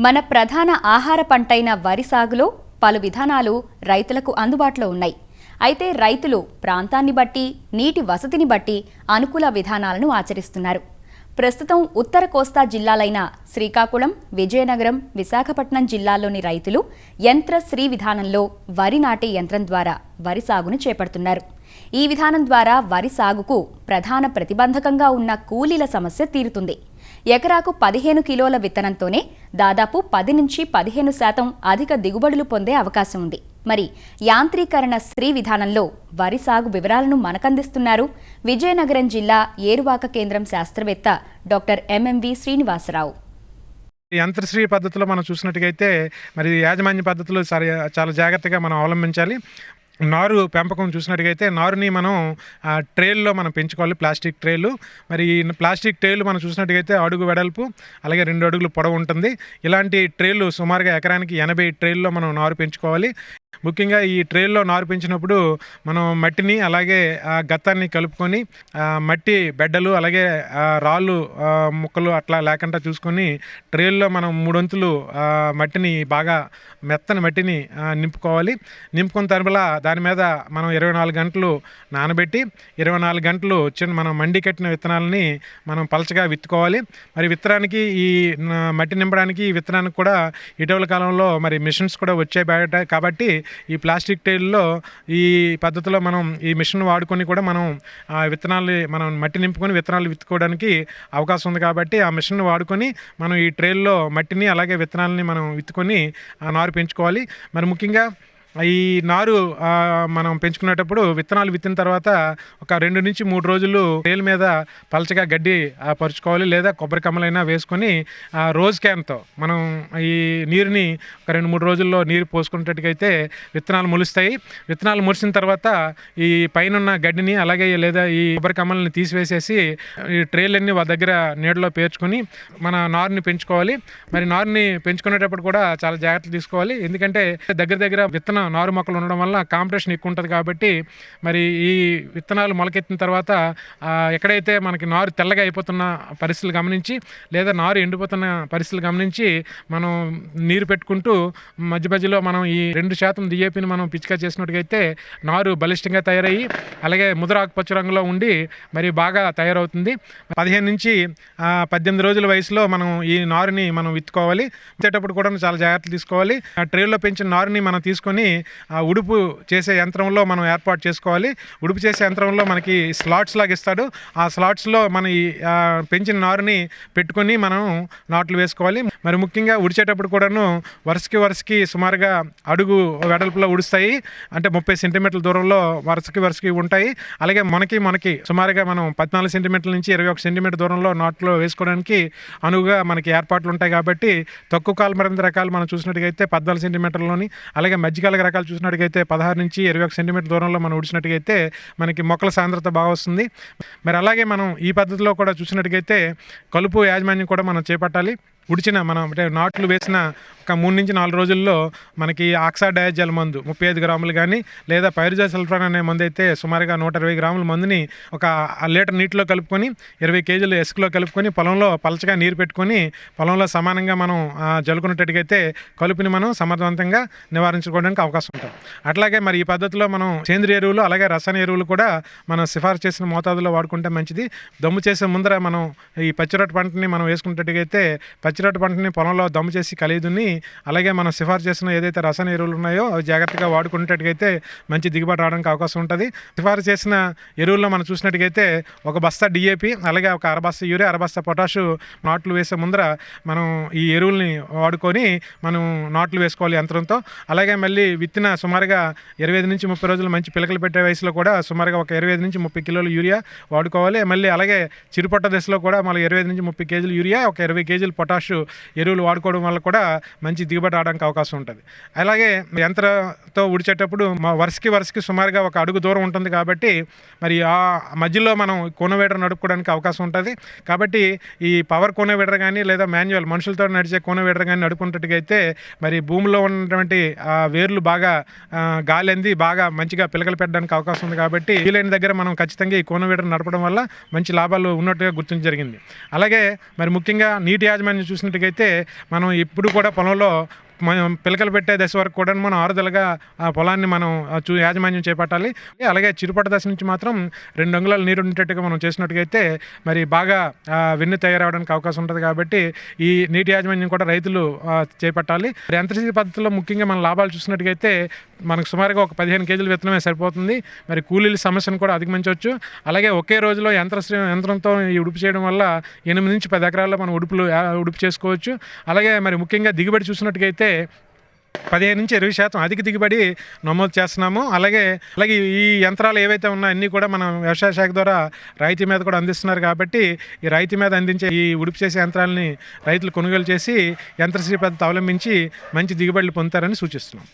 మన ప్రధాన ఆహార పంటైన వరి సాగులో పలు విధానాలు రైతులకు అందుబాటులో ఉన్నాయి. అయితే రైతులు ప్రాంతాన్ని బట్టి, నీటి వసతిని బట్టి అనుకూల విధానాలను ఆచరిస్తున్నారు. ప్రస్తుతం ఉత్తర కోస్తా జిల్లాలైన శ్రీకాకుళం, విజయనగరం, విశాఖపట్నం జిల్లాల్లోని రైతులు యంత్రశ్రీ విధానంలో వరి నాటే యంత్రం ద్వారా వరి సాగును చేపడుతున్నారు. ఈ విధానం ద్వారా వరి సాగుకు ప్రధాన ప్రతిబంధకంగా ఉన్న కూలీల సమస్య తీరుతుంది. ఎకరాకు 15 కిలోల విత్తనంతోనే దాదాపు 10 నుంచి 15% అధిక దిగుబడులు పొందే అవకాశం ఉంది. మరి యాంత్రీకరణ శ్రీ విధానంలో వరి సాగు వివరాలను మనకందిస్తున్నారు విజయనగరం జిల్లా ఏరువాక కేంద్రం శాస్త్రవేత్త డాక్టర్ ఎంఎంవి శ్రీనివాసరావు. యంత్రశ్రీ పద్ధతిలో మనం చూసినట్టుగైతే మరి యాజమాన్య పద్ధతులు చాలా జాగ్రత్తగా మనం అవలంబించాలి. నారు పెంపకం చూసినట్టుగైతే నారుని మనం ట్రేల్లో మనం పెంచుకోవాలి. ప్లాస్టిక్ ట్రేలు, మరి ప్లాస్టిక్ ట్రేలు మనం చూసినట్టుగైతే అడుగు వెడల్పు అలాగే 2 అడుగులు పొడవు ఉంటుంది. ఇలాంటి ట్రేలు సుమారుగా ఎకరానికి 80 ట్రేల్లో మనం నారు పెంచుకోవాలి. ముఖ్యంగా ఈ ట్రేల్లో నారు పెంచినప్పుడు మనం మట్టిని అలాగే గత్తాన్ని కలుపుకొని మట్టి బెడ్డలు అలాగే రాళ్ళు ముక్కలు అట్లా లేకుండా చూసుకొని ట్రేల్లో మనం 3 వంతులు మట్టిని బాగా మెత్తని మట్టిని నింపుకోవాలి. నింపుకున్న తర్వాత దాని మీద మనం 24 గంటలు నానబెట్టి 24 గంటలు మనం మండి కట్టిన విత్తనాలని మనం పలచగా విత్తుకోవాలి. మరి విత్తనానికి ఈ మట్టి నింపడానికి ఈ విత్తనానికి కూడా ఇటీవల కాలంలో మరి మిషన్స్ కూడా వచ్చాయి కాబట్టి ఈ ప్లాస్టిక్ టైల్లో ఈ పద్ధతిలో మనం ఈ మిషన్ వాడుకొని కూడా మనం విత్తనాలు మనం మట్టి నింపుకొని విత్తనాలు విత్తుకోవడానికి అవకాశం ఉంది. కాబట్టి ఆ మిషన్ వాడుకొని మనం ఈ ట్రేల్లో మట్టిని అలాగే విత్తనాలని మనం విత్తుకొని నారు పెంచుకోవాలి. మరి ముఖ్యంగా ఈ నారు మనం పెంచుకునేటప్పుడు విత్తనాలు విత్తిన తర్వాత ఒక 2 నుంచి 3 రోజులు ట్రేల మీద పలచగా గడ్డి పరుచుకోవాలి. లేదా కొబ్బరి కమ్మలైనా వేసుకొని రోజ్ క్యాన్తో మనం ఈ నీరుని ఒక 2-3 రోజుల్లో నీరు పోసుకునేటట్టుగైతే విత్తనాలు మొలుస్తాయి. విత్తనాలు మొలిసిన తర్వాత ఈ పైన గడ్డిని అలాగే లేదా ఈ కొబ్బరి కమ్మల్ని తీసివేసేసి ఈ ట్రేలన్నీ వాళ్ళ దగ్గర నీడలో పేర్చుకొని మన నారుని పెంచుకోవాలి. మరి నారుని పెంచుకునేటప్పుడు కూడా చాలా జాగ్రత్తలు తీసుకోవాలి. ఎందుకంటే దగ్గర విత్తనం నారు మొక్కలు ఉండడం వల్ల కాంపిటీషన్ ఎక్కువ ఉంటుంది. కాబట్టి మరి ఈ విత్తనాలు మొలకెత్తిన తర్వాత ఎక్కడైతే మనకి నారు తెల్లగా అయిపోతున్న పరిస్థితులు గమనించి లేదా నారు ఎండిపోతున్న పరిస్థితులు గమనించి మనం నీరు పెట్టుకుంటూ మధ్యలో మనం ఈ 2% DAPని మనం పిచికా చేసినట్టుగైతే నారు బలిష్టంగా తయారయ్యి అలాగే ముదుర ఆకుపచ్చ రంగులో ఉండి మరి బాగా తయారవుతుంది. 15 నుంచి 18 రోజుల వయసులో మనం ఈ నారుని మనం విత్తుకోవాలి. విత్తేటప్పుడు కూడా చాలా జాగ్రత్తలు తీసుకోవాలి. ట్రేల్లో పెంచిన నారుని మనం తీసుకొని ఉడుపు చేసే యంత్రంలో మనం ఏర్పాటు చేసుకోవాలి. ఉడుపు చేసే యంత్రంలో మనకి స్లాట్స్ లాగా ఇస్తాడు. ఆ స్లాట్స్లో మన ఈ పెంచిన నారుని పెట్టుకొని మనం నాట్లు వేసుకోవాలి. మరి ముఖ్యంగా ఉడిచేటప్పుడు కూడాను వరుసకి సుమారుగా అడుగు వెడల్పులో ఉడుస్తాయి. అంటే 30 సెంటీమీటర్ల దూరంలో వరుసకి ఉంటాయి. అలాగే మనకి సుమారుగా మనం 14 సెంటీమీటర్ల నుంచి 21 సెంటీమీటర్ దూరంలో నాట్లో వేసుకోవడానికి అనువుగా మనకి ఏర్పాట్లు ఉంటాయి. కాబట్టి తక్కువ కాలమరింద రకాలు మనం చూసినట్టుగైతే 14 సెంటీమీటర్లోని అలాగే మధ్యకాల రకాలు చూసినట్టుగైతే 16 నుంచి 21 సెంటీమీటర్ దూరంలో మనం ఉడిచినట్టుగైతే మనకి మొక్కల సాంద్రత బాగా వస్తుంది. మరి అలాగే మనం ఈ పద్ధతిలో కూడా చూసినట్టుగైతే కలుపు యాజమాన్యం కూడా మనం చేపట్టాలి. ఉడిచిన మనం అంటే నాట్లు వేసిన ఒక 3 నుంచి 4 రోజుల్లో మనకి ఆక్సాడయాజల్ మందు 35 గ్రాములు కానీ లేదా పైరుజాసల్ఫాన్ అనే మందు అయితే సుమారుగా 120 గ్రాముల మందుని ఒక లీటర్ నీటిలో కలుపుకొని 20 కేజీలు ఇసుకలో కలుపుకొని పొలంలో పలచగా నీరు పెట్టుకొని పొలంలో సమానంగా మనం జల్లుకున్నట్టుగైతే కలుపుని మనం సమర్థవంతంగా నివారించుకోవడానికి అవకాశం ఉంటుంది. అట్లాగే మరి ఈ పద్ధతిలో మనం సేంద్రియ ఎరువులు అలాగే రసాయన ఎరువులు కూడా మనం సిఫార్సు చేసిన మోతాదులో వాడుకుంటే మంచిది. దమ్ము చేసే ముందర మనం ఈ పచ్చిరొట్ట పంటని మనం వేసుకున్నట్టుగైతే పచ్చిరొట్ట పంటని పొలంలో దమ్ము చేసి కలిదుని అలాగే మనం సిఫార్సు చేసిన ఏదైతే రసాయన ఎరువులు ఉన్నాయో అవి జాగ్రత్తగా వాడుకునేటట్టుగైతే మంచి దిగుబడి రావడానికి అవకాశం ఉంటుంది. సిఫార్సు చేసిన ఎరువుల్లో మనం చూసినట్టుగైతే ఒక బస్తా DAP అలాగే ఒక 1/2 బస్తా యూరియా 1/2 బస్తా పొటాషు నాట్లు వేసే ముందర మనం ఈ ఎరువుల్ని వాడుకొని మనం నాట్లు వేసుకోవాలి యంత్రంతో. అలాగే మళ్ళీ విత్తిన సుమారుగా 25 నుంచి 30 రోజులు మంచి పిలకలు పెట్టే వయసులో కూడా సుమారుగా ఒక 25 నుంచి 30 కిలోలు యూరియా వాడుకోవాలి. మళ్ళీ అలాగే చిరుపట్ట దశలో కూడా మళ్ళీ 25 నుంచి 30 కేజీలు యూరియా ఒక 20 కేజీలు పొటాషు ఎరువులు వాడుకోవడం వల్ల కూడా మంచి దిగుబడి రావడానికి అవకాశం ఉంటుంది. అలాగే యంత్రంతో ఉడిచేటప్పుడు వరుసకి సుమారుగా ఒక అడుగు దూరం ఉంటుంది కాబట్టి మరి ఆ మధ్యలో మనం కోనోవేటర్ నడుపుకోవడానికి అవకాశం ఉంటుంది. కాబట్టి ఈ పవర్ కోనోవేటర్ కానీ లేదా మాన్యువల్ మనుషులతో నడిచే కోనోవేటర్ కానీ నడుపుకున్నట్టుగా అయితే మరి భూమిలో ఉన్నటువంటి వేర్లు బాగా గాలి అంది బాగా మంచిగా పిలకలు పెట్టడానికి అవకాశం ఉంది. కాబట్టి వీలైన దగ్గర మనం ఖచ్చితంగా ఈ కోనోవేటర్ నడపడం వల్ల మంచి లాభాలు ఉన్నట్టుగా గుర్తించడం జరిగింది. అలాగే మరి ముఖ్యంగా నీటి యాజమాన్యం చూసినట్టుగైతే మనం ఇప్పుడు కూడా పొలంలో మనం పిలకలు పెట్టే దశ వరకు కూడా మనం ఆరుదలగా ఆ పొలాన్ని మనం యాజమాన్యం చేపట్టాలి. అలాగే చిరుపట దశ నుంచి మాత్రం 2 అంగుళాల నీరు ఉండేట్టుగా మనం చేసినట్టుగైతే మరి బాగా వెన్ను తయారవడానికి అవకాశం ఉంటుంది. కాబట్టి ఈ నీటి యాజమాన్యం కూడా రైతులు చేపట్టాలి. యంత్రశ్రీ పద్ధతిలో ముఖ్యంగా మన లాభాలు చూసినట్టుగైతే మనకు సుమారుగా ఒక 15 కేజీల విత్తనమే సరిపోతుంది. మరి కూలీల సమస్యను కూడా అధిగమించవచ్చు. అలాగే ఒకే రోజులో యంత్రంతో ఈ ఉడుపు చేయడం వల్ల 8 నుంచి 10 ఎకరాల్లో మనం ఉడుపు చేసుకోవచ్చు. అలాగే మరి ముఖ్యంగా దిగుబడి చూసినట్టుగైతే 15 నుంచి 20% అధిక దిగుబడి నమోదు చేస్తున్నాము. అలాగే ఈ యంత్రాలు ఏవైతే ఉన్నాయో అన్నీ కూడా మనం వ్యవసాయ శాఖ ద్వారా రైతు మీద కూడా అందిస్తున్నారు. కాబట్టి ఈ రైతు మీద అందించే ఈ ఉడుపు చేసే యంత్రాలని రైతులు కొనుగోలు చేసి యంత్రశ్రీ పద్ధతి అవలంబించి మంచి దిగుబడులు పొందుతారని సూచిస్తున్నాం.